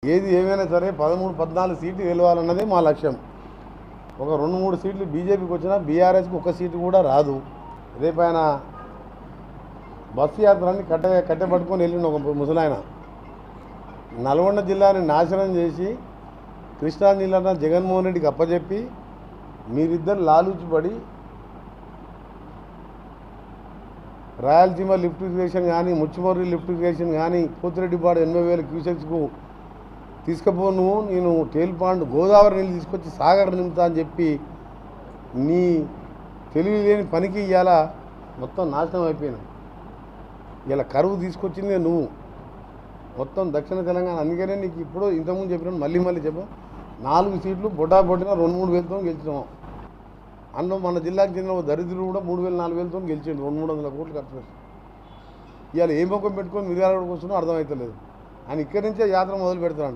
ఏది ఏమైనా సరే 13, 14 సీట్లు గెలవాలన్నదే మా లక్ష్యం. ఒక 2, 3 సీట్లు బీజేపీకి వచ్చినా బీఆర్ఎస్కి ఒక సీటు కూడా రాదు. రేపు ఆయన బస్సు యాత్రని కట్టెపట్టుకొని వెళ్ళిండు ఒక ముసలాయన. నల్గొండ జిల్లాని నాశనం చేసి కృష్ణా జిల్లా జగన్మోహన్ రెడ్డికి అప్పచెప్పి మీరిద్దరు లాలూచిపడి రాయలసీమ లిఫ్ట్ ఇరిగేషన్ కానీ, ముచ్చుమర్రి లిఫ్ట్ ఇరిగేషన్ కానీ, పోతిరెడ్డిపాడు 80,000 క్యూసెక్స్కు తీసుకుపోను, నేను టేల్పాండ్ గోదావరి నీళ్ళు తీసుకొచ్చి సాగర్ నింపుతా అని చెప్పి నీ తెలివి లేని పనికి ఇవాళ మొత్తం నాశనం అయిపోయినా. ఇలా కరువు తీసుకొచ్చిందే నువ్వు మొత్తం దక్షిణ తెలంగాణ. అందుకనే నీకు ఇప్పుడు ఇంతకుముందు చెప్పినాను, మళ్ళీ చెప్పాం. 4 సీట్లు బొట్టిన 2-3 వేలతో గెలిచినాం. అందులో మన జిల్లాకు చెందిన దరిద్రుడు కూడా 3,000-4,000తో గెలిచిండు. 200-300 కోట్లు ఖర్చు పెట్టి ఇవాళ ఏ ముఖం పెట్టుకొని మిర్యాలగూడకు వస్తున్నా అర్థమవుతలేదు. ఆయన ఇక్కడి నుంచే యాత్ర మొదలు పెడతాడు.